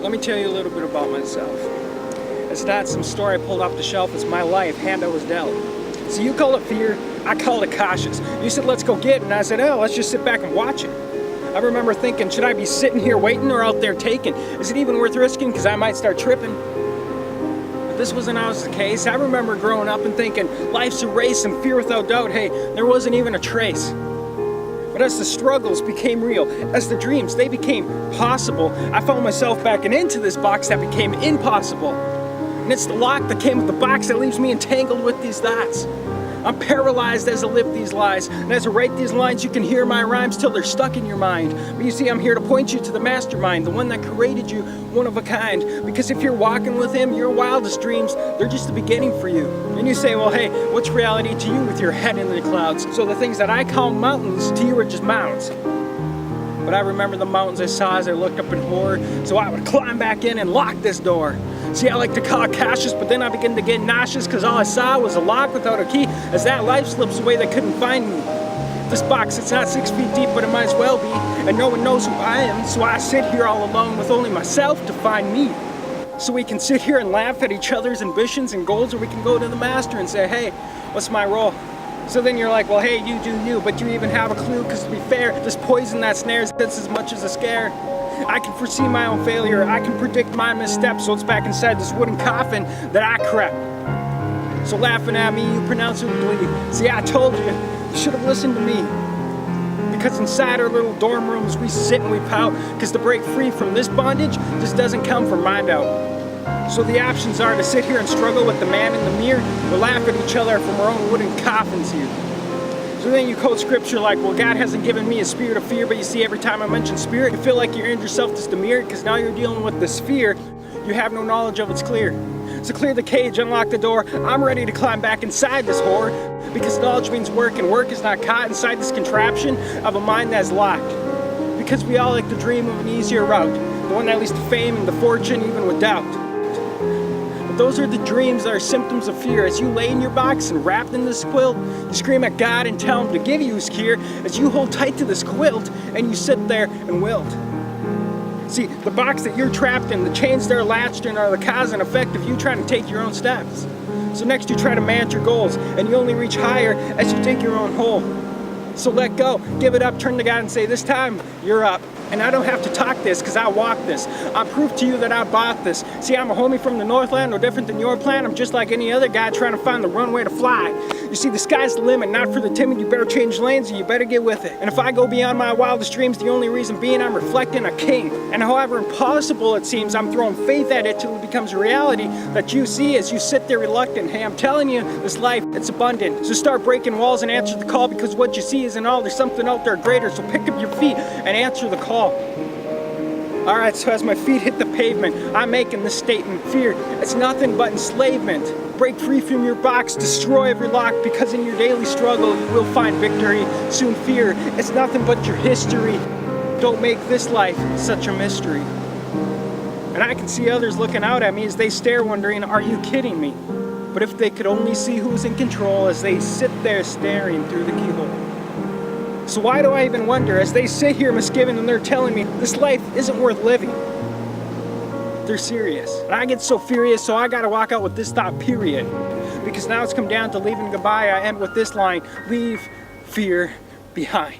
Let me tell you a little bit about myself. It's not some story I pulled off the shelf, it's my life, hand I was dealt. So you call it fear, I call it cautious. You said, let's go get it, and I said, oh, let's just sit back and watch it. I remember thinking, should I be sitting here waiting or out there taking? Is it even worth risking, because I might start tripping? But this wasn't always the case. I remember growing up and thinking, life's a race and fear without doubt, hey, there wasn't even a trace. But as the struggles became real, as the dreams, they became possible, I found myself backing into this box that became impossible. And it's the lock that came with the box that leaves me entangled with these thoughts. I'm paralyzed as I live these lies, and as I write these lines, you can hear my rhymes till they're stuck in your mind. But you see, I'm here to point you to the mastermind, the one that created you, one of a kind. Because if you're walking with him, your wildest dreams, they're just the beginning for you. And you say, well, hey, what's reality to you with your head in the clouds? So the things that I call mountains, to you are just mountains. But I remember the mountains I saw as I looked up in horror, so I would climb back in and lock this door. See, I like to call it cautious, but then I begin to get nauseous because all I saw was a lock without a key. As that life slips away, they couldn't find me. This box, it's not 6 feet deep, but it might as well be. And no one knows who I am, so I sit here all alone with only myself to find me. So we can sit here and laugh at each other's ambitions and goals, or we can go to the master and say, hey, what's my role? So then you're like, well, hey, you do you, but you even have a clue, because to be fair, this poison that snares hits as much as a scare. I can foresee my own failure, I can predict my missteps, so it's back inside this wooden coffin that I crept. So laughing at me, you pronounce it bleed. See, I told you, you should have listened to me. Because inside our little dorm rooms, we sit and we pout, because to break free from this bondage, this doesn't come from mind out. So the options are to sit here and struggle with the man in the mirror, or laugh at each other from our own wooden coffins here. So then you quote scripture like, well, God hasn't given me a spirit of fear, but you see, every time I mention spirit, you feel like you're in yourself just a mirror, because now you're dealing with this fear you have no knowledge of. It's clear. So clear the cage, unlock the door. I'm ready to climb back inside this horror, because knowledge means work, and work is not caught inside this contraption of a mind that's locked. Because we all like to dream of an easier route, the one that leads to fame and the fortune, even with doubt. Those are the dreams that are symptoms of fear. As you lay in your box and wrapped in this quilt, you scream at God and tell him to give you his cure, as you hold tight to this quilt and you sit there and wilt. See, the box that you're trapped in, the chains that are latched in, are the cause and effect of you trying to take your own steps. So next you try to manage your goals, and you only reach higher as you dig your own hole. So let go, give it up, turn to God and say, this time, you're up. And I don't have to talk this, because I walk this. I prove to you that I bought this. See, I'm a homie from the Northland, no different than your plan. I'm just like any other guy trying to find the runway to fly. You see, the sky's the limit, not for the timid. You better change lanes, or you better get with it. And if I go beyond my wildest dreams, the only reason being I'm reflecting a king. And however impossible it seems, I'm throwing faith at it till it becomes a reality that you see as you sit there reluctant. Hey, I'm telling you, this life, it's abundant. So start breaking walls and answer the call, because what you see isn't all. There's something out there greater. So pick up your feet and answer the call. Alright, so as my feet hit the pavement, I'm making this statement. Fear, it's nothing but enslavement. Break free from your box, destroy every lock, because in your daily struggle you will find victory. Soon fear, it's nothing but your history. Don't make this life such a mystery. And I can see others looking out at me as they stare, wondering, are you kidding me? But if they could only see who's in control as they sit there staring through the keyhole. So why do I even wonder, as they sit here misgiving and they're telling me this life isn't worth living? They're serious. And I get so furious, so I gotta walk out with this thought, period. Because now it's come down to leaving goodbye. I end with this line, leave fear behind.